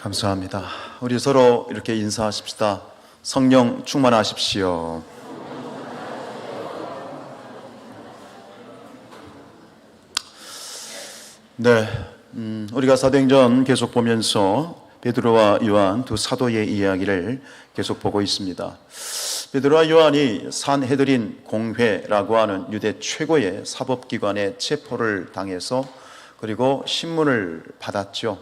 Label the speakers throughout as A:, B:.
A: 감사합니다. 우리 서로 이렇게 인사하십시다. 성령 충만하십시오. 네, 우리가 사도행전 계속 보면서 베드로와 요한 두 사도의 이야기를 계속 보고 있습니다. 베드로와 요한이 산헤드린 공회라고 하는 유대 최고의 사법기관에 체포를 당해서 그리고 신문을 받았죠.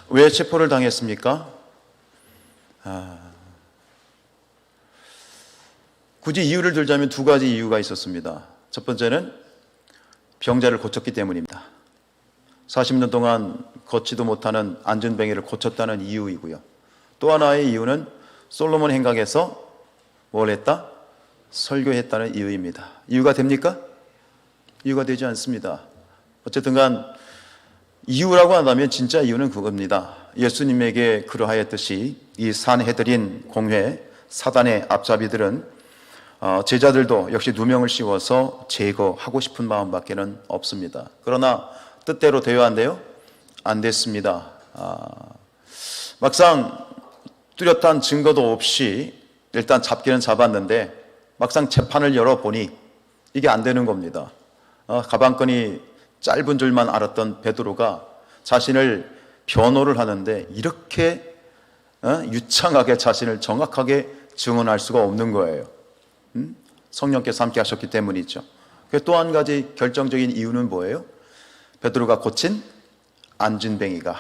A: 왜 체포를 당했습니까? 굳이 이유를 들자면 두 가지 이유가 있었습니다. 첫 번째는 병자를 고쳤기 때문입니다. 40년 동안 걷지도 못하는 안전뱅이를 고쳤다는 이유이고요. 또 하나의 이유는 솔로몬 행각에서 뭘 했다? 설교했다는 이유입니다. 이유가 됩니까? 이유가 되지 않습니다. 어쨌든 간 이유라고 한다면 진짜 이유는 그겁니다. 예수님에게 그러하였듯이 이 산헤드린 공회 사단의 앞잡이들은 제자들도 역시 누명을 씌워서 제거하고 싶은 마음밖에는 없습니다. 그러나 뜻대로 되어 안 돼요? 안 됐습니다. 막상 뚜렷한 증거도 없이 일단 잡기는 잡았는데 막상 재판을 열어보니 이게 안 되는 겁니다. 가방끈이 짧은 줄만 알았던 베드로가 자신을 변호를 하는데 이렇게 유창하게 자신을 정확하게 증언할 수가 없는 거예요. 성령께서 함께 하셨기 때문이죠. 또 한 가지 결정적인 이유는 뭐예요? 베드로가 고친 안진뱅이가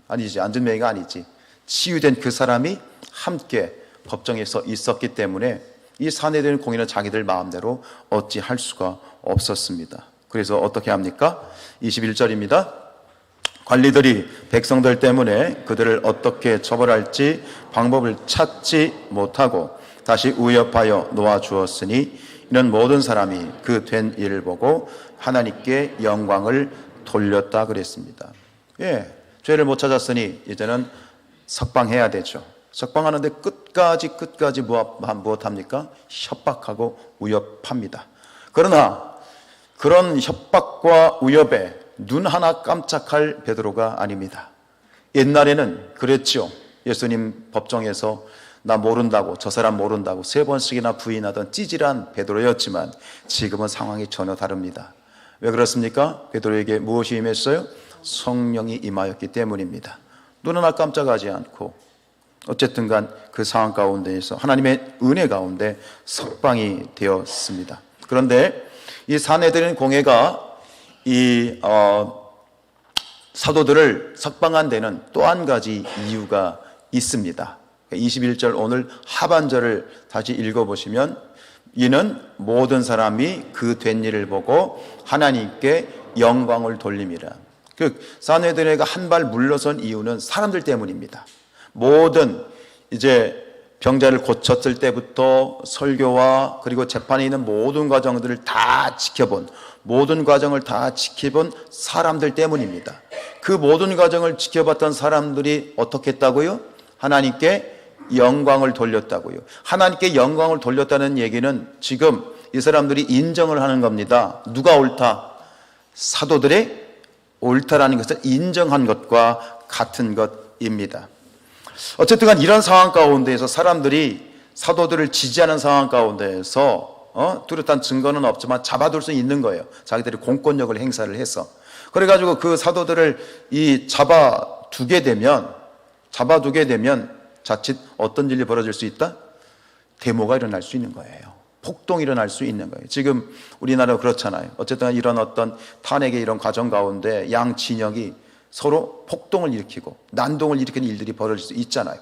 A: 아니지. 치유된 그 사람이 함께 법정에서 있었기 때문에 이 산헤드린 공회는 자기들 마음대로 어찌할 수가 없었습니다. 그래서 어떻게 합니까? 21절입니다. 관리들이 백성들 때문에 그들을 어떻게 처벌할지 방법을 찾지 못하고 다시 위협하여 놓아주었으니 이는 모든 사람이 그 된 일을 보고 하나님께 영광을 돌렸다 그랬습니다. 죄를 못 찾았으니 이제는 석방해야 되죠. 석방하는데 끝까지 무엇합니까? 협박하고 위협합니다. 그러나 그런 협박과 위협에 눈 하나 깜짝할 베드로가 아닙니다. 옛날에는 그랬죠. 예수님 법정에서 나 모른다고, 저 사람 모른다고 3번씩이나 부인하던 찌질한 베드로였지만 지금은 상황이 전혀 다릅니다. 왜 그렇습니까? 베드로에게 무엇이 임했어요? 성령이 임하였기 때문입니다. 눈 하나 깜짝하지 않고 어쨌든 간 그 상황 가운데에서 하나님의 은혜 가운데 석방이 되었습니다. 그런데 이 산헤드린 공회가 이 사도들을 석방한 데는 또 한 가지 이유가 있습니다. 21절 오늘 하반절을 다시 읽어보시면 이는 모든 사람이 그 된 일을 보고 하나님께 영광을 돌림이라. 그 산헤드린회가 한 발 물러선 이유는 사람들 때문입니다. 모든 이제 병자를 고쳤을 때부터 설교와 그리고 재판에 있는 모든 과정들을 다 지켜본 모든 과정을 다 지켜본 사람들 때문입니다. 그 모든 과정을 지켜봤던 사람들이 어떻게 했다고요? 하나님께 영광을 돌렸다고요. 하나님께 영광을 돌렸다는 얘기는 지금 이 사람들이 인정을 하는 겁니다. 누가 옳다? 사도들의 옳다라는 것을 인정한 것과 같은 것입니다. 어쨌든 간 이런 상황 가운데에서 사람들이 사도들을 지지하는 상황 가운데에서 뚜렷한 증거는 없지만 잡아둘 수 있는 거예요. 자기들이 공권력을 행사를 해서. 그래가지고 그 사도들을 잡아두게 되면 자칫 어떤 일이 벌어질 수 있다? 데모가 일어날 수 있는 거예요. 폭동이 일어날 수 있는 거예요. 지금 우리나라가 그렇잖아요. 어쨌든 이런 어떤 탄핵의 이런 과정 가운데 양 진영이 서로 폭동을 일으키고 난동을 일으키는 일들이 벌어질 수 있잖아요.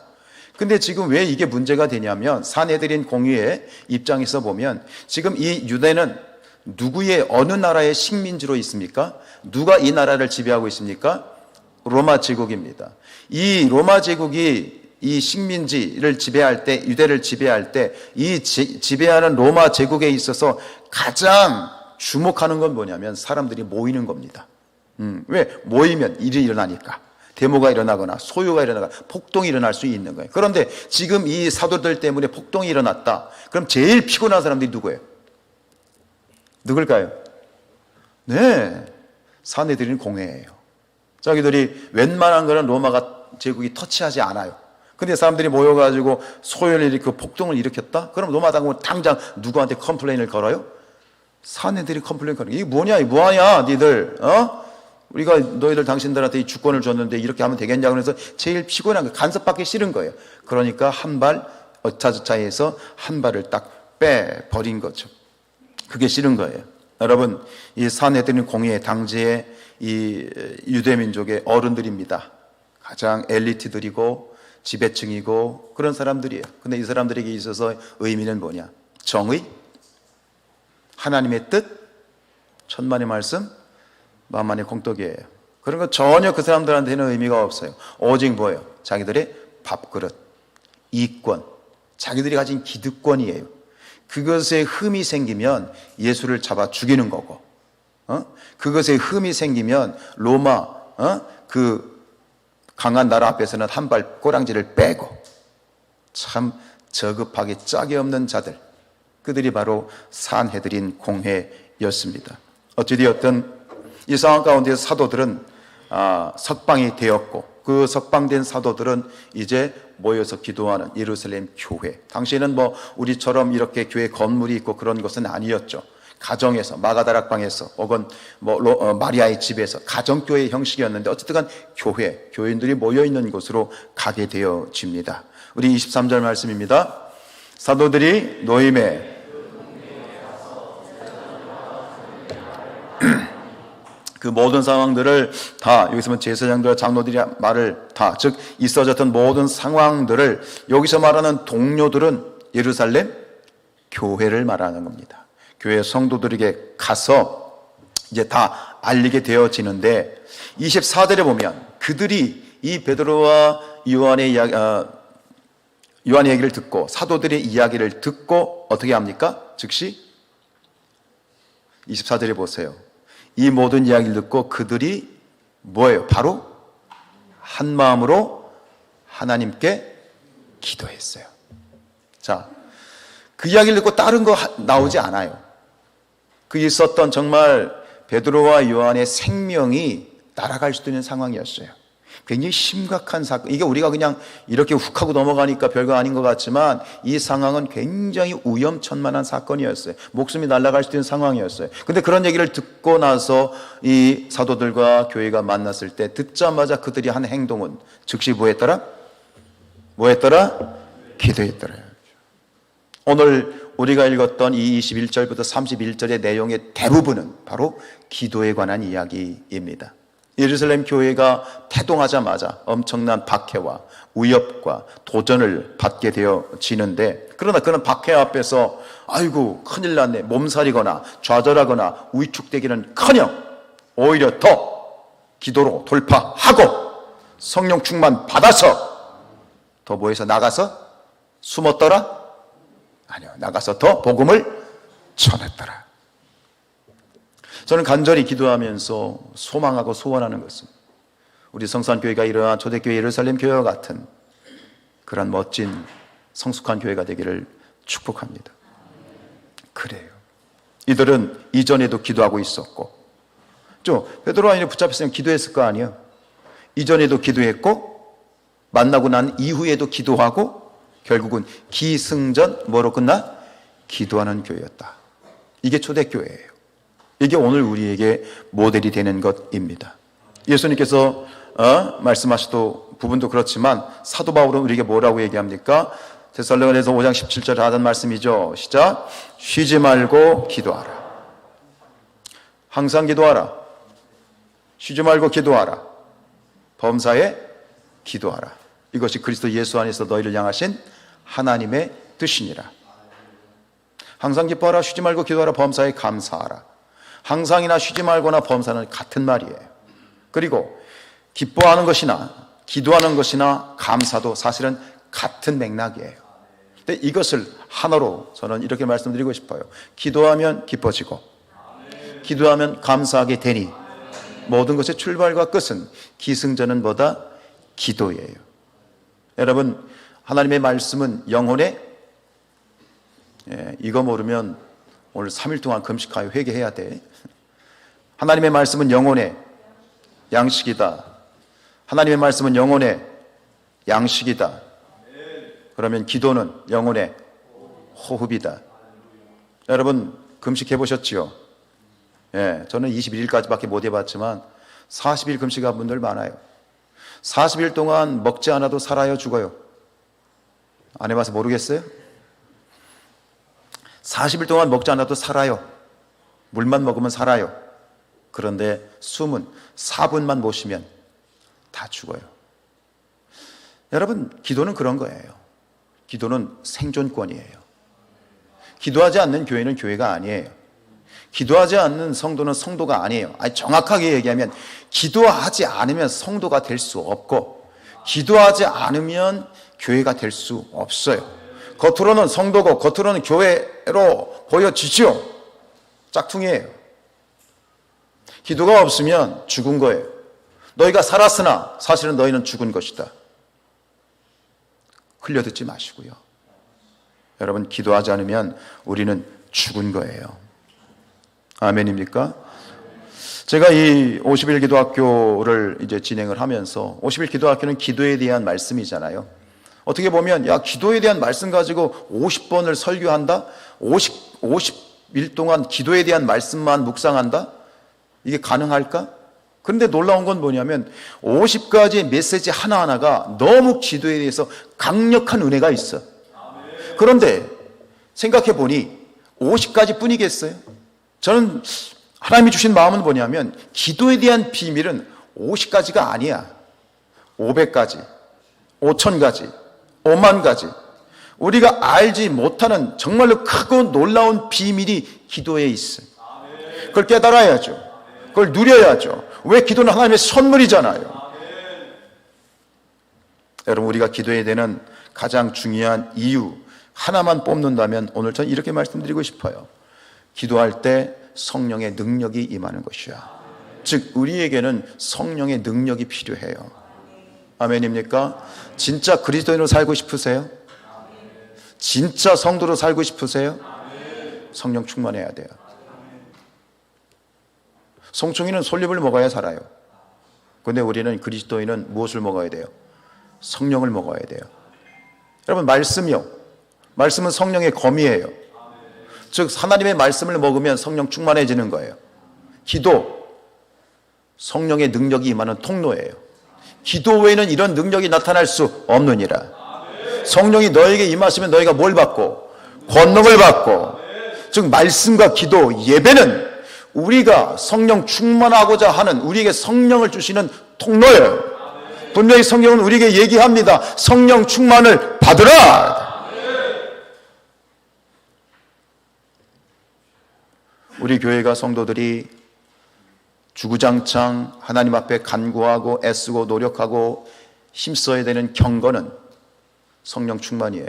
A: 근데 지금 왜 이게 문제가 되냐면 산헤드린 공회의 입장에서 보면 지금 이 유대는 누구의 어느 나라의 식민지로 있습니까? 누가 이 나라를 지배하고 있습니까? 로마 제국입니다. 이 로마 제국이 이 식민지를 지배할 때, 유대를 지배할 때 이 지배하는 로마 제국에 있어서 가장 주목하는 건 뭐냐면 사람들이 모이는 겁니다. 왜? 모이면 일이 일어나니까. 데모가 일어나거나 소요가 일어나거나 폭동이 일어날 수 있는 거예요. 그런데 지금 이 사도들 때문에 폭동이 일어났다. 그럼 제일 피곤한 사람들이 누구예요? 누굴까요? 네, 산헤드린 공회예요. 자기들이 웬만한 거는 로마가 제국이 터치하지 않아요. 근데 사람들이 모여가지고 소요를 일으키고 폭동을 일으켰다? 그럼 로마 당장 누구한테 컴플레인을 걸어요? 사내들이 컴플레인 걸어요. 이게 뭐냐, 이게 뭐하냐, 니들, 우리가 너희들 당신들한테 이 주권을 줬는데 이렇게 하면 되겠냐. 그래서 제일 피곤한 거, 간섭받기 싫은 거예요. 그러니까 한 발, 어차저차해서 한 발을 딱 빼버린 거죠. 그게 싫은 거예요. 여러분, 이 사내들은 공의의 당시의 이 유대민족의 어른들입니다. 가장 엘리트들이고 지배층이고 그런 사람들이에요. 근데 이 사람들에게 있어서 의미는 뭐냐? 정의, 하나님의 뜻, 천만의 말씀, 만만의 공덕이에요. 그런 거 전혀 그 사람들한테는 의미가 없어요. 오직 뭐예요? 자기들의 밥그릇, 이권, 자기들이 가진 기득권이에요. 그것에 흠이 생기면 예수를 잡아 죽이는 거고, 그것에 흠이 생기면 로마 그 강한 나라 앞에서는 한 발 꼬랑지를 빼고, 참 저급하게 짝이 없는 자들, 그들이 바로 산헤드린 공회였습니다. 어찌되었든 이 상황 가운데서 사도들은 석방이 되었고, 그 석방된 사도들은 이제 모여서 기도하는 예루살렘 교회. 당시에는 뭐 우리처럼 이렇게 교회 건물이 있고 그런 것은 아니었죠. 가정에서, 마가다락방에서, 혹은 마리아의 집에서 가정교회 형식이었는데, 어쨌든 간 교인들이 모여있는 곳으로 가게 되어집니다. 우리 23절 말씀입니다. 사도들이 노임에 그 모든 상황들을 다, 여기서 보면 제사장들과 장로들이 말을 다, 즉 있어졌던 모든 상황들을, 여기서 말하는 동료들은 예루살렘 교회를 말하는 겁니다. 교회 성도들에게 가서 이제 다 알리게 되어지는데, 24절에 보면 그들이 이 베드로와 요한의 얘기를 듣고, 사도들의 이야기를 듣고 어떻게 합니까? 즉시 24절에 보세요. 이 모든 이야기를 듣고 그들이 뭐예요? 바로 한 마음으로 하나님께 기도했어요. 자, 그 이야기를 듣고 다른 거 나오지 않아요. 그 있었던 정말 베드로와 요한의 생명이 날아갈 수도 있는 상황이었어요. 굉장히 심각한 사건. 이게 우리가 그냥 이렇게 훅 하고 넘어가니까 별거 아닌 것 같지만, 이 상황은 굉장히 위험천만한 사건이었어요. 목숨이 날아갈 수도 있는 상황이었어요. 근데 그런 얘기를 듣고 나서 이 사도들과 교회가 만났을 때, 듣자마자 그들이 한 행동은 즉시 뭐했더라? 기도했더라. 오늘 우리가 읽었던 이 21절부터 31절의 내용의 대부분은 바로 기도에 관한 이야기입니다. 예루살렘 교회가 태동하자마자 엄청난 박해와 위협과 도전을 받게 되어지는데, 그러나 그런 박해 앞에서 아이고 큰일 났네, 몸살이거나 좌절하거나 위축되기는커녕 오히려 더 기도로 돌파하고 성령 충만 받아서 더 뭐해서 나가서 숨었더라? 아니요, 나가서 더 복음을 전했더라. 저는 간절히 기도하면서 소망하고 소원하는 것은, 우리 성산교회가 이러한 초대교회 예루살렘 교회와 같은 그런 멋진 성숙한 교회가 되기를 축복합니다. 그래요. 이들은 이전에도 기도하고 있었고, 베드로와 요한이 붙잡혔으면 기도했을 거 아니에요. 이전에도 기도했고, 만나고 난 이후에도 기도하고, 결국은 기승전 뭐로 끝나? 기도하는 교회였다. 이게 초대교회예요. 이게 오늘 우리에게 모델이 되는 것입니다. 예수님께서 말씀하시도 부분도 그렇지만, 사도 바울은 우리에게 뭐라고 얘기합니까? 데살로니가서 5장 17절에 하던 말씀이죠. 시작. 쉬지 말고 기도하라. 항상 기도하라. 쉬지 말고 기도하라. 범사에 기도하라. 이것이 그리스도 예수 안에서 너희를 향하신 하나님의 뜻이니라. 항상 기뻐하라. 쉬지 말고 기도하라. 범사에 감사하라. 항상이나 쉬지 말거나 범사는 같은 말이에요. 그리고 기뻐하는 것이나 기도하는 것이나 감사도 사실은 같은 맥락이에요. 근데 이것을 하나로 저는 이렇게 말씀드리고 싶어요. 기도하면 기뻐지고, 기도하면 감사하게 되니, 모든 것의 출발과 끝은, 기승전은 뭐다? 기도예요. 여러분, 하나님의 말씀은 영혼의, 이거 모르면 오늘 3일 동안 금식하여 회개해야 돼. 하나님의 말씀은 영혼의 양식이다. 하나님의 말씀은 영혼의 양식이다. 그러면 기도는 영혼의 호흡이다. 여러분 금식해 보셨지요? 예, 저는 21일까지밖에 못 해봤지만 40일 금식한 분들 많아요. 40일 동안 먹지 않아도 살아요, 죽어요? 안 해봐서 모르겠어요? 40일 동안 먹지 않아도 살아요. 물만 먹으면 살아요. 그런데 숨은 4분만 못 쉬면 다 죽어요. 여러분, 기도는 그런 거예요. 기도는 생존권이에요. 기도하지 않는 교회는 교회가 아니에요. 기도하지 않는 성도는 성도가 아니에요. 아니, 정확하게 얘기하면 기도하지 않으면 성도가 될 수 없고, 기도하지 않으면 교회가 될 수 없어요. 겉으로는 성도고 겉으로는 교회로 보여지죠. 짝퉁이에요. 기도가 없으면 죽은 거예요. 너희가 살았으나 사실은 너희는 죽은 것이다. 흘려듣지 마시고요. 여러분, 기도하지 않으면 우리는 죽은 거예요. 아멘입니까? 제가 이 50일 기도학교를 이제 진행을 하면서, 50일 기도학교는 기도에 대한 말씀이잖아요. 어떻게 보면, 야, 기도에 대한 말씀 가지고 50번을 설교한다? 50일 동안 기도에 대한 말씀만 묵상한다? 이게 가능할까? 그런데 놀라운 건 뭐냐면 50가지의 메시지 하나하나가 너무 기도에 대해서 강력한 은혜가 있어. 그런데 생각해 보니 50가지 뿐이겠어요? 저는 하나님이 주신 마음은 뭐냐면 기도에 대한 비밀은 50가지가 아니야. 500가지, 5000가지, 5만 가지. 우리가 알지 못하는 정말로 크고 놀라운 비밀이 기도에 있어요. 그걸 깨달아야죠. 그걸 누려야죠. 왜? 기도는 하나님의 선물이잖아요. 여러분, 우리가 기도해야 되는 가장 중요한 이유 하나만 뽑는다면 오늘 저는 이렇게 말씀드리고 싶어요. 기도할 때 성령의 능력이 임하는 것이야. 즉 우리에게는 성령의 능력이 필요해요. 아멘입니까? 진짜 그리스도인으로 살고 싶으세요? 진짜 성도로 살고 싶으세요? 성령 충만해야 돼요. 송충이는 솔잎을 먹어야 살아요. 그런데 우리는 그리스도인은 무엇을 먹어야 돼요? 성령을 먹어야 돼요. 여러분, 말씀이요. 말씀은 성령의 검이에요. 즉 하나님의 말씀을 먹으면 성령 충만해지는 거예요. 기도, 성령의 능력이 임하는 통로예요. 기도 외에는 이런 능력이 나타날 수 없느니라. 성령이 너에게 임하시면 너희가 뭘 받고? 권능을 받고. 즉 말씀과 기도, 예배는 우리가 성령 충만하고자 하는, 우리에게 성령을 주시는 통로예요. 분명히 성경은 우리에게 얘기합니다. 성령 충만을 받으라. 우리 교회가 성도들이 주구장창 하나님 앞에 간구하고 애쓰고 노력하고 힘써야 되는 경건은 성령 충만이에요.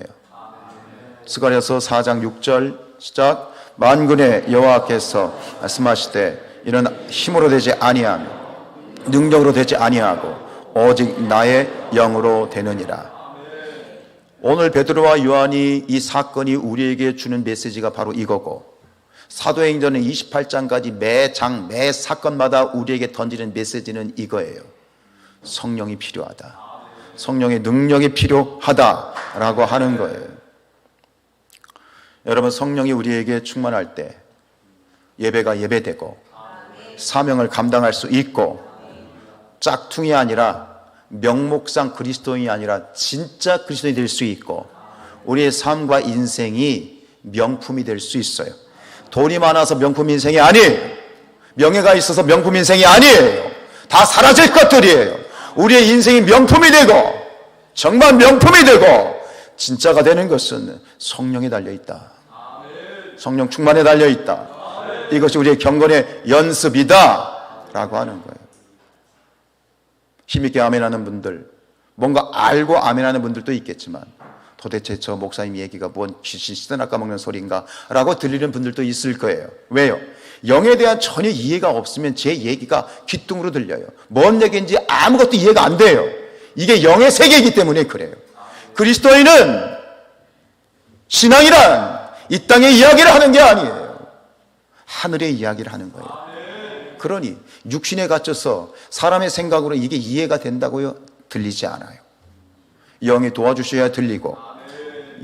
A: 스가랴서 4장 6절 시작. 만군의 여호와께서 말씀하시되 이는 힘으로 되지 아니하며 능력으로 되지 아니하고 오직 나의 영으로 되느니라. 오늘 베드로와 요한이 이 사건이 우리에게 주는 메시지가 바로 이거고, 사도행전의 28장까지 매 장, 매 사건마다 우리에게 던지는 메시지는 이거예요. 성령이 필요하다. 성령의 능력이 필요하다라고 하는 거예요. 여러분, 성령이 우리에게 충만할 때 예배가 예배되고 사명을 감당할 수 있고, 짝퉁이 아니라 명목상 그리스도인이 아니라 진짜 그리스도인이 될 수 있고, 우리의 삶과 인생이 명품이 될 수 있어요. 돈이 많아서 명품 인생이 아니에요. 명예가 있어서 명품 인생이 아니에요. 다 사라질 것들이에요. 우리의 인생이 명품이 되고 정말 명품이 되고 진짜가 되는 것은 성령에 달려있다. 성령 충만에 달려있다. 이것이 우리의 경건의 연습이다 라고 하는 거예요. 힘있게 아멘하는 분들, 뭔가 알고 아멘하는 분들도 있겠지만 도대체 저 목사님 얘기가 뭔 귀신 시드나 까먹는 소리인가 라고 들리는 분들도 있을 거예요. 왜요? 영에 대한 전혀 이해가 없으면 제 얘기가 귓등으로 들려요. 뭔 얘기인지 아무것도 이해가 안 돼요. 이게 영의 세계이기 때문에 그래요. 그리스도인은 신앙이란 이 땅의 이야기를 하는 게 아니에요. 하늘의 이야기를 하는 거예요. 그러니 육신에 갇혀서 사람의 생각으로 이게 이해가 된다고요? 들리지 않아요. 영이 도와주셔야 들리고,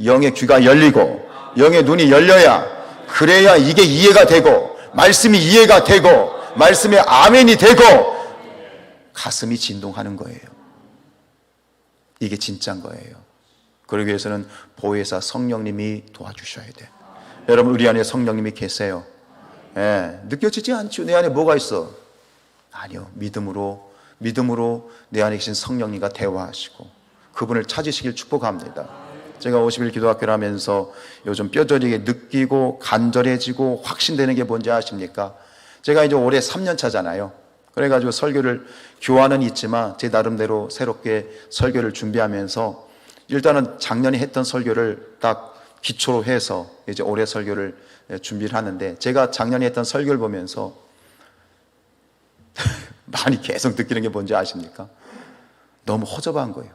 A: 영의 귀가 열리고, 영의 눈이 열려야, 그래야 이게 이해가 되고, 말씀이 이해가 되고, 말씀에 아멘이 되고, 가슴이 진동하는 거예요. 이게 진짜인 거예요. 그러기 위해서는 보혜사 성령님이 도와주셔야 돼. 여러분, 우리 안에 성령님이 계세요. 예, 느껴지지 않죠? 내 안에 뭐가 있어? 아니요. 믿음으로 내 안에 계신 성령님과 대화하시고 그분을 찾으시길 축복합니다. 제가 50일 기도학교를 하면서 요즘 뼈저리게 느끼고 간절해지고 확신되는 게 뭔지 아십니까? 제가 이제 올해 3년 차잖아요. 그래가지고 설교를 교환은 있지만 제 나름대로 새롭게 설교를 준비하면서 일단은 작년에 했던 설교를 딱 기초로 해서 이제 올해 설교를 준비를 하는데, 제가 작년에 했던 설교를 보면서 많이 계속 느끼는 게 뭔지 아십니까? 너무 허접한 거예요.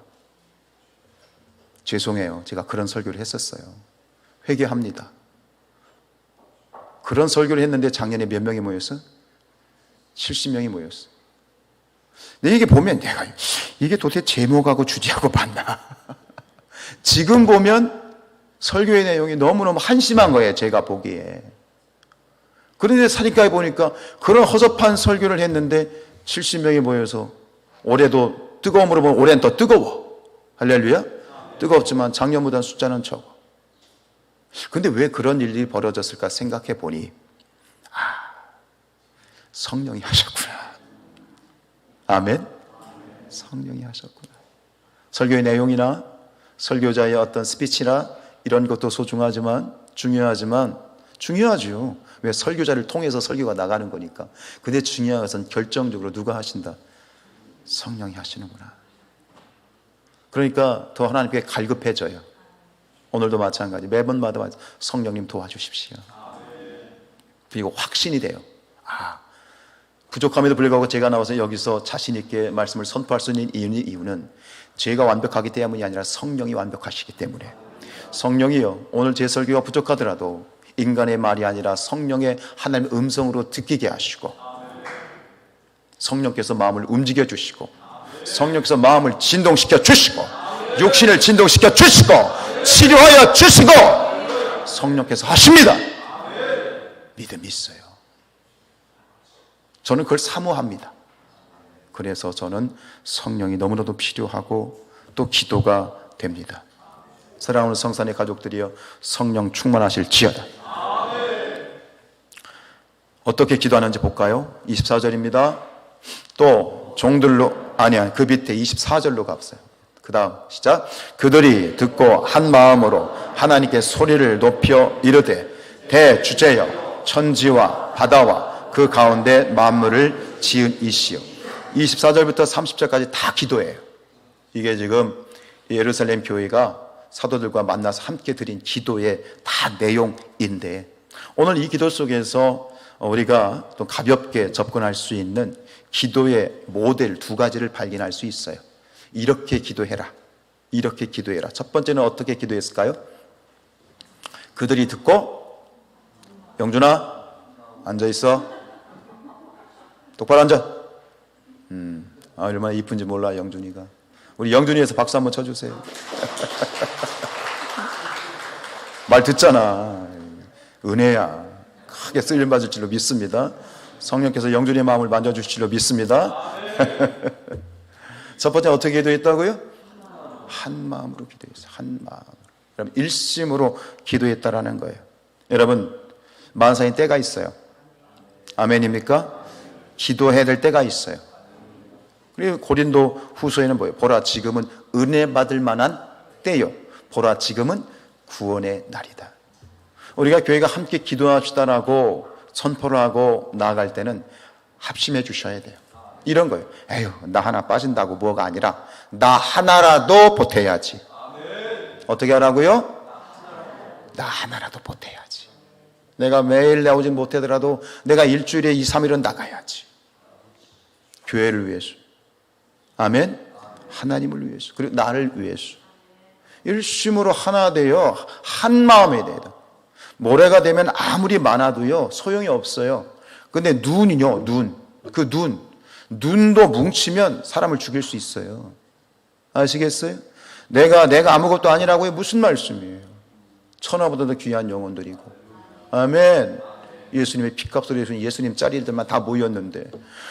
A: 죄송해요. 제가 그런 설교를 했었어요. 회개합니다. 그런 설교를 했는데 작년에 몇 명이 모였어요? 70명이 모였어요. 근데 이게 보면 내가 이게 도대체 제목하고 주제하고 맞나? 지금 보면 설교의 내용이 너무너무 한심한 거예요, 제가 보기에. 그런데 사니까에 보니까 그런 허접한 설교를 했는데 70명이 모여서 올해도 뜨거움으로 보면 올해는 더 뜨거워. 할렐루야. 뜨겁지만 작년보다 숫자는 적어. 근데 왜 그런 일이 벌어졌을까 생각해 보니, 성령이 하셨구나. 아멘. 성령이 하셨구나. 설교의 내용이나 설교자의 어떤 스피치나 이런 것도 소중하지만 중요하죠. 왜? 설교자를 통해서 설교가 나가는 거니까. 근데 중요한 것은 결정적으로 누가 하신다? 성령이 하시는구나. 그러니까 더 하나님께 갈급해져요. 오늘도 마찬가지. 매번마다 성령님 도와주십시오. 그리고 확신이 돼요. 부족함에도 불구하고 제가 나와서 여기서 자신 있게 말씀을 선포할 수 있는 이유는 제가 완벽하기 때문이 아니라 성령이 완벽하시기 때문에. 성령이요, 오늘 제 설교가 부족하더라도 인간의 말이 아니라 성령의 하나님의 음성으로 듣기게 하시고, 성령께서 마음을 움직여 주시고, 성령께서 마음을 진동시켜 주시고, 육신을 진동시켜 주시고, 치료하여 주시고, 성령께서 하십니다. 믿음이 있어요. 저는 그걸 사모합니다. 그래서 저는 성령이 너무나도 필요하고 또 기도가 됩니다. 사랑하는 성산의 가족들이여, 성령 충만하실지어다. 어떻게 기도하는지 볼까요? 24절입니다. 또 종들로, 그 밑에 24절로 갔어요. 그 다음 시작. 그들이 듣고 한 마음으로 하나님께 소리를 높여 이르되, 대주제여, 천지와 바다와 그 가운데 만물을 지은 이시여. 24절부터 30절까지 다 기도예요. 이게 지금 예루살렘 교회가 사도들과 만나서 함께 드린 기도의 다 내용인데, 오늘 이 기도 속에서 우리가 또 가볍게 접근할 수 있는 기도의 모델 2가지를 발견할 수 있어요. 이렇게 기도해라. 이렇게 기도해라. 첫 번째는 어떻게 기도했을까요? 그들이 듣고, 영준아 앉아있어. 똑바로 앉아. 얼마나 이쁜지 몰라, 영준이가. 우리 영준이에서 박수 한번 쳐주세요. 말 듣잖아. 은혜야. 크게 쓰임받을 줄로 믿습니다. 성령께서 영준이의 마음을 만져주실 줄로 믿습니다. 첫 번째 어떻게 기도했다고요? 한 마음으로 기도했어요. 한 마음. 여러분, 일심으로 기도했다라는 거예요. 여러분, 만사인 때가 있어요. 아멘입니까? 기도해야 될 때가 있어요. 그리고 고린도 후서에는 뭐예요? 보라, 지금은 은혜 받을 만한 때요. 보라, 지금은 구원의 날이다. 우리가 교회가 함께 기도합시다라고 선포를 하고 나아갈 때는 합심해 주셔야 돼요. 이런 거예요. 에휴, 나 하나 빠진다고 뭐가 아니라 나 하나라도 보태야지. 어떻게 하라고요? 나 하나라도 보태야지. 내가 매일 나오진 못하더라도 내가 일주일에 2, 3일은 나가야지. 교회를 위해서. 아멘. 하나님을 위해서, 그리고 나를 위해서 일심으로 하나 되어 한 마음이 되다. 모래가 되면 아무리 많아도요 소용이 없어요. 근데 눈이요, 눈 그 눈도 뭉치면 사람을 죽일 수 있어요. 아시겠어요? 내가 아무것도 아니라고요? 무슨 말씀이에요? 천하보다 더 귀한 영혼들이고. 아멘. 예수님의 핏값으로 예수님 짤일들만 다 모였는데,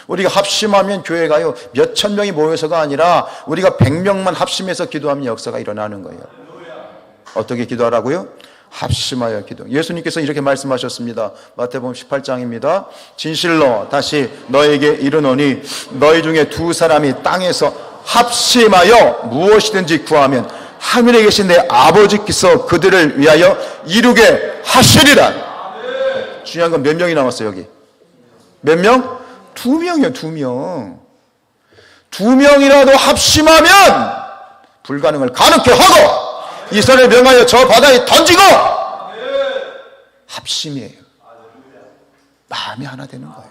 A: 우리가 합심하면 교회가요 몇천 명이 모여서가 아니라 우리가 100명만 합심해서 기도하면 역사가 일어나는 거예요. 어떻게 기도하라고요? 합심하여 기도. 예수님께서 이렇게 말씀하셨습니다. 마태복음 18장입니다. 진실로 다시 너에게 이르노니 너희 중에 두 사람이 땅에서 합심하여 무엇이든지 구하면 하늘에 계신 내 아버지께서 그들을 위하여 이루게 하시리라. 중요한 건 몇 명이 남았어요, 여기? 몇 명? 2명이요, 2명. 2명이라도 합심하면 불가능을 가능케 하고 이스라엘을 명하여 저 바다에 던지고. 합심이에요. 마음이 하나 되는 거예요.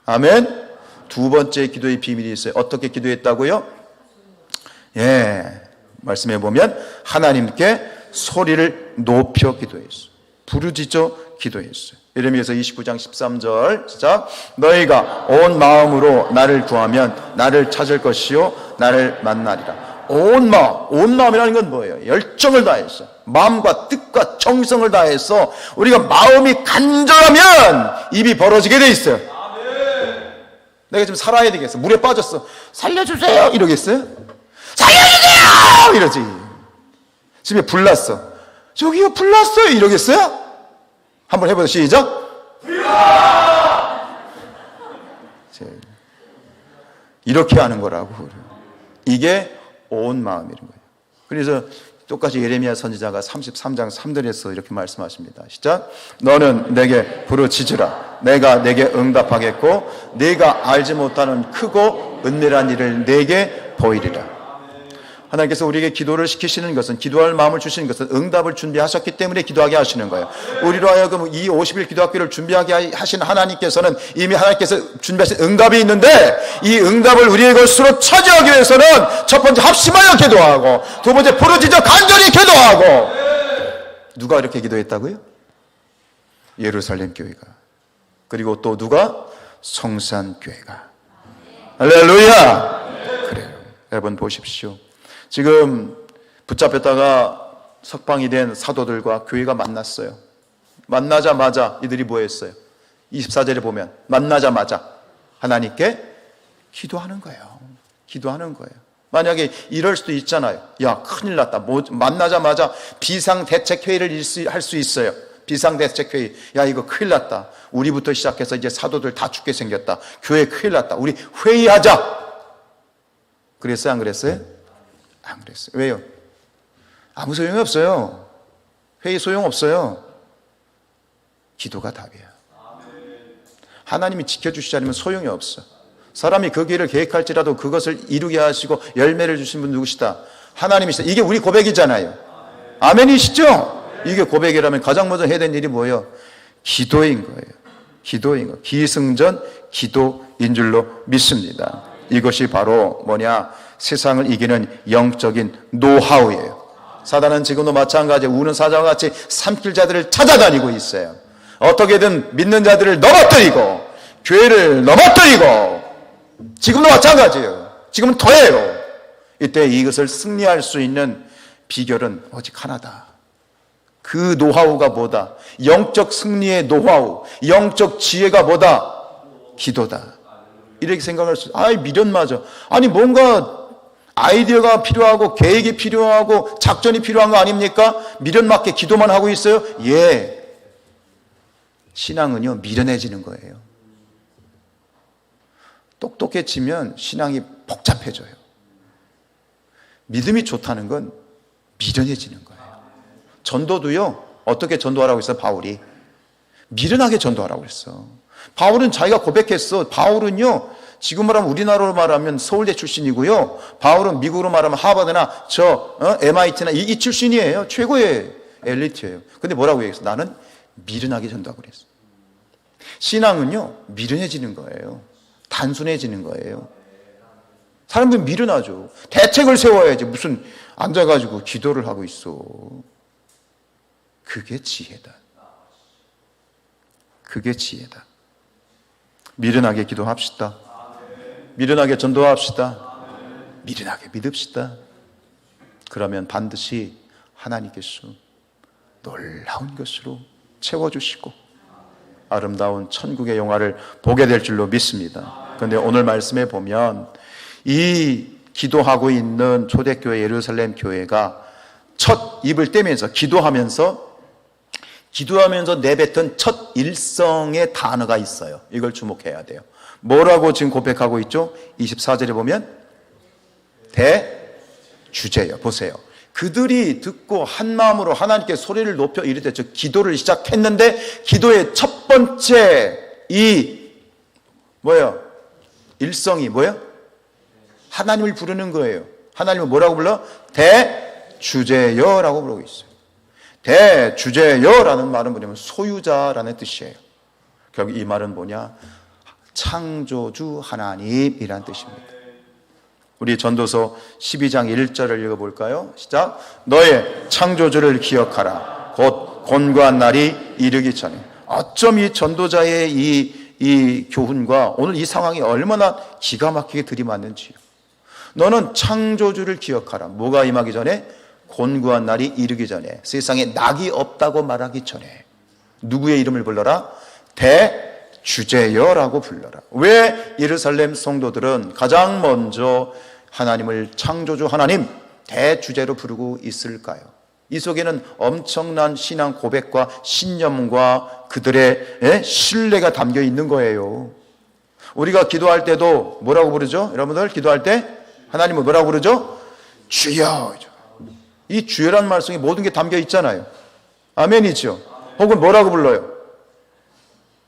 A: 아멘. 두 번째 기도의 비밀이 있어요. 어떻게 기도했다고요? 말씀해 보면 하나님께 소리를 높여 기도했어요. 부르짖어 기도했어요. 예레미야서 29장 13절 시작. 너희가 온 마음으로 나를 구하면 나를 찾을 것이요 나를 만나리라. 온 마음이라는 건 뭐예요? 열정을 다해서, 마음과 뜻과 정성을 다해서. 우리가 마음이 간절하면 입이 벌어지게 돼 있어요. 내가 지금 살아야 되겠어. 물에 빠졌어. 살려주세요 이러겠어요? 살려주세요 이러지. 집에 불 났어. 저기요 불 났어요 이러겠어요? 한번 해보세요. 시작. 이렇게 하는 거라고. 이게 온 마음이라는 거예요. 그래서 똑같이 예레미야 선지자가 33장 3절에서 이렇게 말씀하십니다. 시작. 너는 내게 부르짖으라. 내가 내게 응답하겠고 네가 알지 못하는 크고 은밀한 일을 내게 보이리라. 하나님께서 우리에게 기도를 시키시는 것은, 기도할 마음을 주시는 것은 응답을 준비하셨기 때문에 기도하게 하시는 거예요. 우리로 하여금 이 50일 기도학교를 준비하게 하신 하나님께서는 이미 하나님께서 준비하신 응답이 있는데, 이 응답을 우리의 것으로 차지하기 위해서는 첫 번째 합심하여 기도하고, 두 번째 부르짖어 간절히 기도하고. 누가 이렇게 기도했다고요? 예루살렘 교회가. 그리고 또 누가? 성산교회가. 할렐루야. 그래요. 여러분 보십시오. 지금 붙잡혔다가 석방이 된 사도들과 교회가 만났어요. 만나자마자 이들이 뭐 했어요? 24절에 보면 만나자마자 하나님께 기도하는 거예요. 기도하는 거예요. 만약에 이럴 수도 있잖아요. 야, 큰일 났다. 만나자마자 비상대책회의를 할 수 있어요. 비상대책회의. 야, 이거 큰일 났다. 우리부터 시작해서 이제 사도들 다 죽게 생겼다. 교회 큰일 났다. 우리 회의하자. 그랬어요? 안 그랬어요? 안 그랬어요. 왜요? 아무 소용이 없어요. 회의 소용없어요. 기도가 답이에요. 하나님이 지켜주시지 않으면 소용이 없어. 사람이 그 길을 계획할지라도 그것을 이루게 하시고 열매를 주신 분 누구시다? 하나님이시다. 이게 우리 고백이잖아요. 아멘이시죠? 이게 고백이라면 가장 먼저 해야 되는 일이 뭐예요? 기도인 거예요. 기도인 거예요. 기승전 기도인 줄로 믿습니다. 이것이 바로 뭐냐? 세상을 이기는 영적인 노하우예요. 사단은 지금도 마찬가지로 우는 사자와 같이 삼킬 자들을 찾아다니고 있어요. 어떻게든 믿는 자들을 넘어뜨리고 교회를 넘어뜨리고, 지금도 마찬가지예요. 지금은 더해요. 이때 이것을 승리할 수 있는 비결은 오직 하나다. 그 노하우가 뭐다? 영적 승리의 노하우, 영적 지혜가 뭐다? 기도다. 이렇게 생각할 수, 미련 맞아. 아니 뭔가 아이디어가 필요하고 계획이 필요하고 작전이 필요한 거 아닙니까? 미련 맞게 기도만 하고 있어요? 예. 신앙은요, 미련해지는 거예요. 똑똑해지면 신앙이 복잡해져요. 믿음이 좋다는 건 미련해지는 거예요. 전도도요, 어떻게 전도하라고 했어요? 바울이 미련하게 전도하라고 했어. 바울은 자기가 고백했어. 바울은요, 지금 말하면 우리나라로 말하면 서울대 출신이고요, 바울은 미국으로 말하면 하버드나 MIT나 이 출신이에요. 최고의 엘리트예요. 근데 뭐라고 얘기했어? 나는 미련하게 전도하고 그랬어. 신앙은요, 미련해지는 거예요. 단순해지는 거예요. 사람들은 미련하죠. 대책을 세워야지. 무슨 앉아가지고 기도를 하고 있어. 그게 지혜다. 그게 지혜다. 미련하게 기도합시다. 미련하게 전도합시다. 미련하게 믿읍시다. 그러면 반드시 하나님께서 놀라운 것으로 채워주시고 아름다운 천국의 영화를 보게 될 줄로 믿습니다. 그런데 오늘 말씀에 보면 이 기도하고 있는 초대교회 예루살렘 교회가 첫 입을 떼면서 기도하면서 내뱉은 첫 일성의 단어가 있어요. 이걸 주목해야 돼요. 뭐라고 지금 고백하고 있죠? 24절에 보면 대주제요. 보세요. 그들이 듣고 한 마음으로 하나님께 소리를 높여 이르되 즉 기도를 시작했는데 기도의 첫 번째 일성이 뭐예요? 하나님을 부르는 거예요. 하나님을 뭐라고 불러? 대주제여라고 부르고 있어요. 대주제여라는 말은 뭐냐면 소유자라는 뜻이에요. 결국 이 말은 뭐냐? 창조주 하나님이란 뜻입니다. 우리 전도서 12장 1절을 읽어볼까요? 시작. 너의 창조주를 기억하라. 곧 곤고한 날이 이르기 전에. 어쩜 이 전도자의 이 교훈과 오늘 이 상황이 얼마나 기가 막히게 들이맞는지요. 너는 창조주를 기억하라. 뭐가 임하기 전에? 곤고한 날이 이르기 전에. 세상에 낙이 없다고 말하기 전에. 누구의 이름을 불러라? 대주제여라고 불러라. 왜 예루살렘 성도들은 가장 먼저 하나님을 창조주 하나님 대주제로 부르고 있을까요? 이 속에는 엄청난 신앙 고백과 신념과 그들의 신뢰가 담겨 있는 거예요. 우리가 기도할 때도 뭐라고 부르죠? 여러분들 기도할 때 하나님을 뭐라고 부르죠? 주여. 이 주여란 말 속에 모든 게 담겨 있잖아요. 아멘이죠. 혹은 뭐라고 불러요?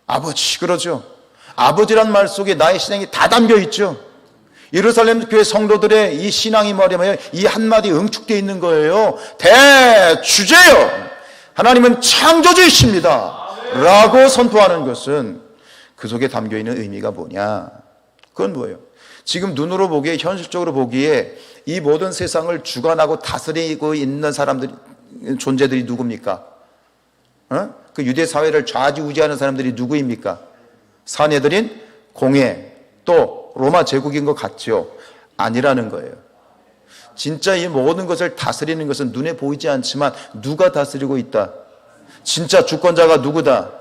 A: 아버지. 그러죠. 아버지란 말 속에 나의 신앙이 다 담겨 있죠. 예루살렘 교회 성도들의 이 신앙이 뭐냐면 이 한마디 응축되어 있는 거예요. 대주제여. 하나님은 창조주이십니다. 라고 선포하는 것은 그 속에 담겨 있는 의미가 뭐냐? 그건 뭐예요? 지금 눈으로 보기에, 현실적으로 보기에 이 모든 세상을 주관하고 다스리고 있는 사람들이, 존재들이 누굽니까? 그 유대 사회를 좌지우지하는 사람들이 누구입니까? 사내들인 공예, 또 로마 제국인 것 같죠? 아니라는 거예요. 진짜 이 모든 것을 다스리는 것은 눈에 보이지 않지만 누가 다스리고 있다? 진짜 주권자가 누구다?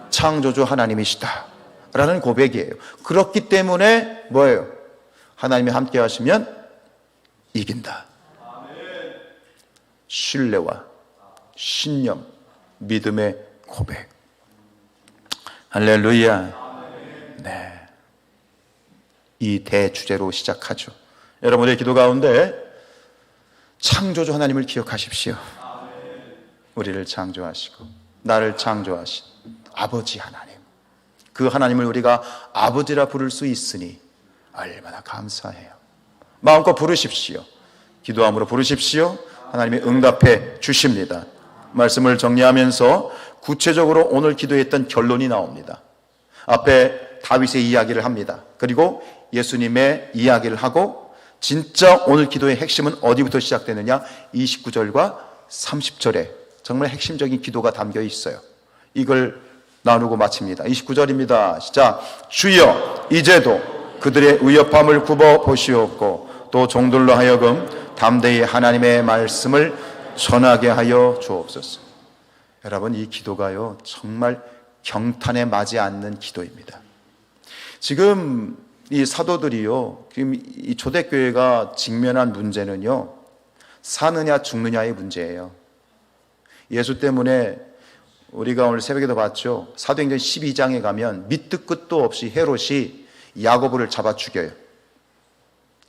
A: 창조주 하나님이시다 라는 고백이에요. 그렇기 때문에 뭐예요? 하나님이 함께 하시면 이긴다. 신뢰와 신념, 믿음의 고백. 할렐루야. 네. 이 대주제로 시작하죠. 여러분의 기도 가운데 창조주 하나님을 기억하십시오. 우리를 창조하시고 나를 창조하신 아버지 하나님, 그 하나님을 우리가 아버지라 부를 수 있으니 얼마나 감사해요. 마음껏 부르십시오. 기도함으로 부르십시오. 하나님이 응답해 주십니다. 말씀을 정리하면서 구체적으로 오늘 기도했던 결론이 나옵니다. 앞에 다윗의 이야기를 합니다. 그리고 예수님의 이야기를 하고 진짜 오늘 기도의 핵심은 어디부터 시작되느냐? 29절과 30절에 정말 핵심적인 기도가 담겨 있어요. 이걸 나누고 마칩니다. 29절입니다. 시작. 주여 이제도 그들의 위협함을 굽어 보시옵고 또 종들로 하여금 담대히 하나님의 말씀을 전하게 하여 주옵소서. 여러분, 이 기도가요 정말 경탄에 맞지 않는 기도입니다. 지금 이 사도들이요, 지금 이 초대교회가 직면한 문제는요, 사느냐 죽느냐의 문제예요. 예수 때문에 우리가 오늘 새벽에도 봤죠. 사도행전 12장에 가면 밑도 끝도 없이 헤롯이 야고보를 잡아 죽여요.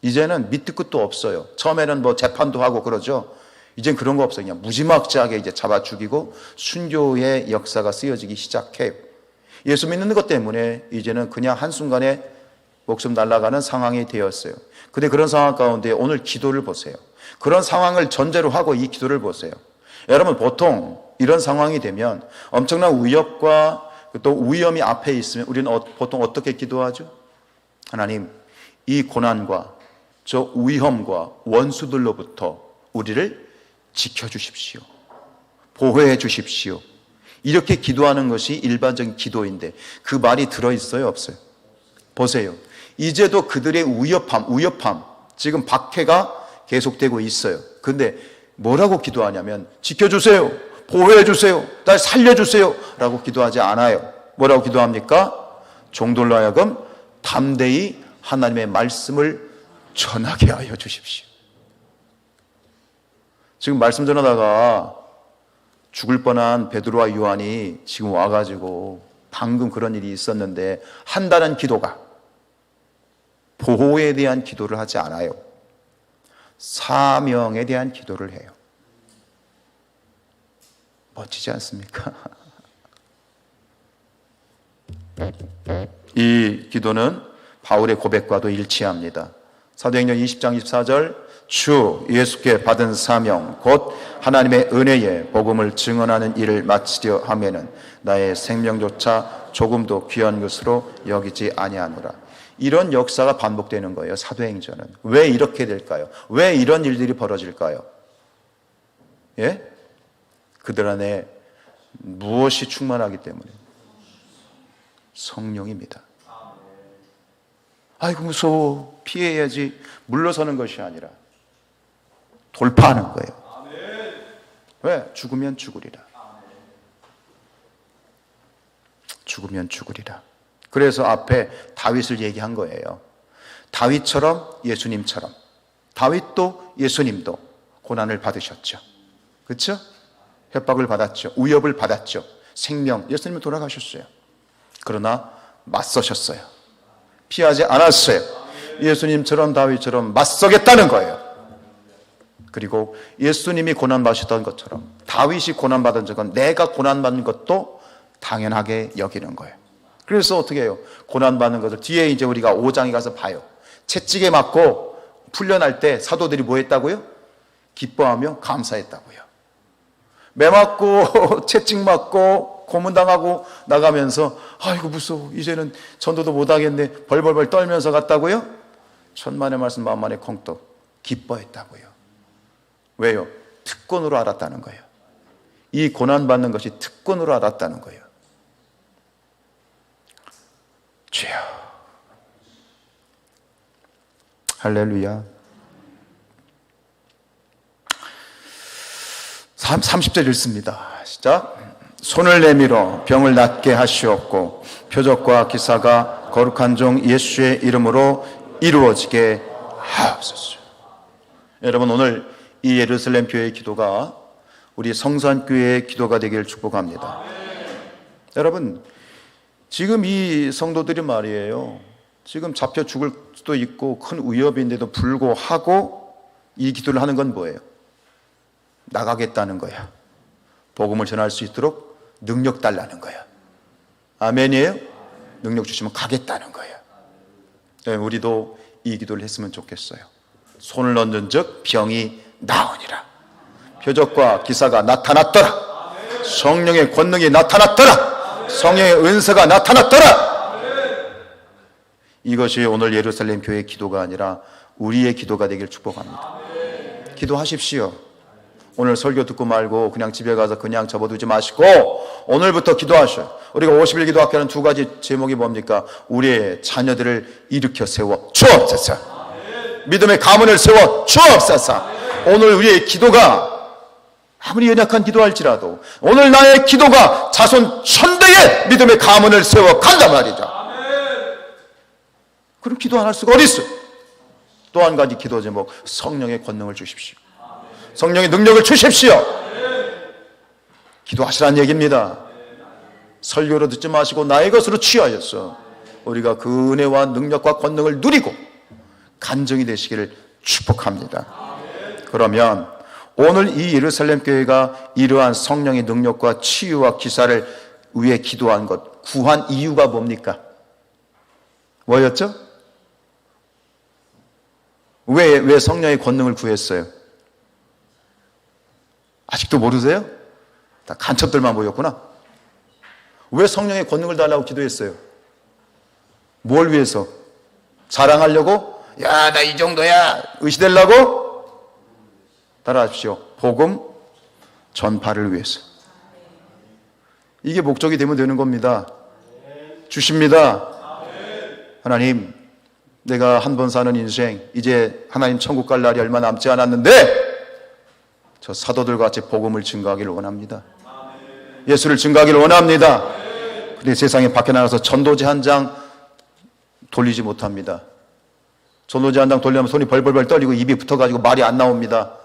A: 이제는 밑도 끝도 없어요. 처음에는 뭐 재판도 하고 그러죠. 이젠 그런 거 없어요. 그냥 무지막지하게 이제 잡아 죽이고 순교의 역사가 쓰여지기 시작해요. 예수 믿는 것 때문에 이제는 그냥 한순간에 목숨 날아가는 상황이 되었어요. 근데 그런 상황 가운데 오늘 기도를 보세요. 그런 상황을 전제로 하고 이 기도를 보세요. 여러분, 보통 이런 상황이 되면 엄청난 위협과 또 위험이 앞에 있으면 우리는 보통 어떻게 기도하죠? 하나님, 이 고난과 저 위험과 원수들로부터 우리를 지켜주십시오. 보호해 주십시오. 이렇게 기도하는 것이 일반적인 기도인데 그 말이 들어있어요? 없어요? 보세요. 이제도 그들의 위협함, 지금 박해가 계속되고 있어요. 근데 뭐라고 기도하냐면 지켜주세요, 보호해주세요, 날 살려주세요 라고 기도하지 않아요. 뭐라고 기도합니까? 종들로 하여금 담대히 하나님의 말씀을 전하게 하여 주십시오. 지금 말씀 전하다가 죽을 뻔한 베드로와 요한이 지금 와가지고 방금 그런 일이 있었는데 한다는 기도가 보호에 대한 기도를 하지 않아요. 사명에 대한 기도를 해요. 멋지지 않습니까? 이 기도는 바울의 고백과도 일치합니다. 사도행전 20장 24절, 주 예수께 받은 사명 곧 하나님의 은혜의 복음을 증언하는 일을 마치려 하면은 나의 생명조차 조금도 귀한 것으로 여기지 아니하노라. 이런 역사가 반복되는 거예요. 사도행전은. 왜 이렇게 될까요? 왜 이런 일들이 벌어질까요? 예? 그들 안에 무엇이 충만하기 때문에? 성령입니다. 아이고 무서워, 피해야지, 물러서는 것이 아니라 돌파하는 거예요. 왜? 죽으면 죽으리라. 죽으면 죽으리라. 그래서 앞에 다윗을 얘기한 거예요. 다윗처럼, 예수님처럼. 다윗도 예수님도 고난을 받으셨죠. 그렇죠? 협박을 받았죠. 위협을 받았죠. 생명, 예수님은 돌아가셨어요. 그러나 맞서셨어요. 피하지 않았어요. 예수님처럼 다윗처럼 맞서겠다는 거예요. 그리고 예수님이 고난받으셨던 것처럼 다윗이 고난받은 적은 내가 고난받는 것도 당연하게 여기는 거예요. 그래서 어떻게 해요? 고난받는 것을 뒤에 이제 우리가 5장에 가서 봐요. 채찍에 맞고 풀려날 때 사도들이 뭐 했다고요? 기뻐하며 감사했다고요. 매 맞고 채찍 맞고 고문당하고 나가면서 아이고 무서워, 이제는 전도도 못하겠네, 벌벌벌 떨면서 갔다고요? 천만의 말씀 만만의 콩떡 기뻐했다고요. 왜요? 특권으로 알았다는 거예요. 이 고난받는 것이 특권으로 알았다는 거예요. 주여, 할렐루야. 30절 읽습니다. 시작. 손을 내밀어 병을 낫게 하시옵고 표적과 기사가 거룩한 종 예수의 이름으로 이루어지게 하옵소서. 여러분, 오늘 이 예루살렘 교회의 기도가 우리 성산교회의 기도가 되기를 축복합니다. 여러분, 지금 이 성도들이 말이에요, 지금 잡혀 죽을 수도 있고 큰 위협인데도 불구하고 이 기도를 하는 건 뭐예요? 나가겠다는 거야. 복음을 전할 수 있도록 능력 달라는 거야. 아멘이에요? 능력 주시면 가겠다는 거예요. 우리도 이 기도를 했으면 좋겠어요. 손을 얹은 즉 병이 나으니라. 표적과 기사가 나타났더라. 성령의 권능이 나타났더라. 성령의 은사가 나타났더라. 이것이 오늘 예루살렘 교회의 기도가 아니라 우리의 기도가 되길 축복합니다. 기도하십시오. 오늘 설교 듣고 말고 그냥 집에 가서 그냥 접어두지 마시고 오늘부터 기도하셔요. 우리가 50일 기도학교는 두 가지 제목이 뭡니까? 우리의 자녀들을 일으켜 세워 주옵소서. 믿음의 가문을 세워 주옵소서. 오늘 우리의 기도가 아무리 연약한 기도할지라도 오늘 나의 기도가 자손 천대의 믿음의 가문을 세워 간단 말이죠. 그럼 기도 안 할 수가 어디 있어? 또 한 가지 기도 제목, 성령의 권능을 주십시오. 성령의 능력을 주십시오. 기도하시라는 얘기입니다. 설교로 듣지 마시고 나의 것으로 취하여서 우리가 그 은혜와 능력과 권능을 누리고 간증이 되시기를 축복합니다. 그러면 오늘 이 예루살렘 교회가 이러한 성령의 능력과 치유와 기사를 위해 기도한 것, 구한 이유가 뭡니까? 뭐였죠? 왜 성령의 권능을 구했어요? 아직도 모르세요? 다 간첩들만 모였구나. 왜 성령의 권능을 달라고 기도했어요? 뭘 위해서? 자랑하려고? 야, 나 이 정도야 의시되려고? 따라하십시오. 복음 전파를 위해서. 이게 목적이 되면 되는 겁니다. 주십니다. 하나님, 내가 한 번 사는 인생, 이제 하나님 천국 갈 날이 얼마 남지 않았는데 저 사도들과 같이 복음을 증거하기를 원합니다. 예수를 증거하기를 원합니다. 근데 세상에 밖에 나가서 전도지 한 장 돌리지 못합니다. 전도지 한 장 돌리면 손이 벌벌벌 떨리고 입이 붙어가지고 말이 안 나옵니다.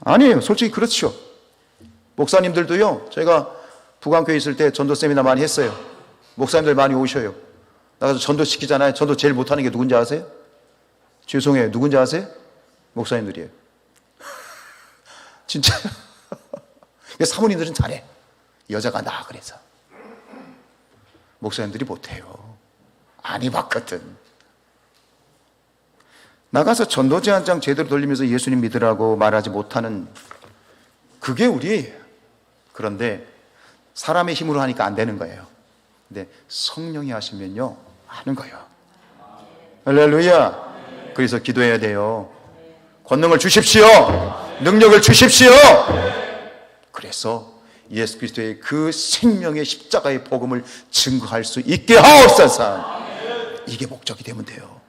A: 아니에요. 솔직히 그렇죠. 목사님들도요, 제가 부광교회 있을 때 전도 세미나 많이 했어요. 목사님들 많이 오셔요. 나가서 전도 시키잖아요. 전도 제일 못하는 게 누군지 아세요? 죄송해요. 누군지 아세요? 목사님들이에요. 진짜요. 사모님들은 잘해. 여자가 나 그래서. 목사님들이 못해요. 안 해봤거든. 나가서 전도지 한 장 제대로 돌리면서 예수님 믿으라고 말하지 못하는, 그게 우리예요. 그런데 사람의 힘으로 하니까 안 되는 거예요. 근데 성령이 하시면요, 하는 거예요. 할렐루야. 그래서 기도해야 돼요. 권능을 주십시오. 능력을 주십시오. 그래서 예수 그리스도의 그 생명의 십자가의 복음을 증거할 수 있게 하옵소서. 이게 목적이 되면 돼요.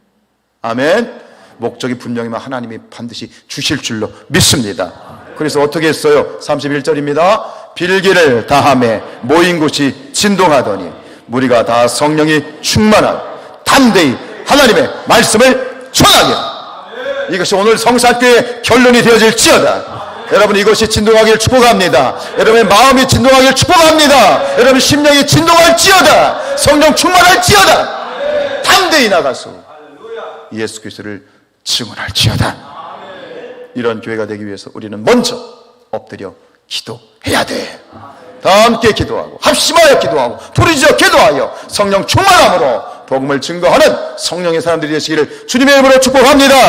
A: 아멘. 목적이 분명히면 하나님이 반드시 주실 줄로 믿습니다. 그래서 어떻게 했어요? 31절입니다. 빌기를 다함에 모인 곳이 진동하더니 무리가 다 성령이 충만한 담대히 하나님의 말씀을 전하게. 이것이 오늘 성산교회의 결론이 되어질지어다. 여러분, 이것이 진동하기를 축복합니다. 여러분의 마음이 진동하기를 축복합니다. 여러분 심령이 진동할지어다. 성령 충만할지어다. 담대히 나가서 예수 그리스도를 증언할지어다. 이런 교회가 되기 위해서 우리는 먼저 엎드려 기도해야 돼. 다 함께 기도하고 합심하여 기도하고 부르짖어 기도하여 성령 충만함으로 복음을 증거하는 성령의 사람들이 되시기를 주님의 이름으로 축복합니다.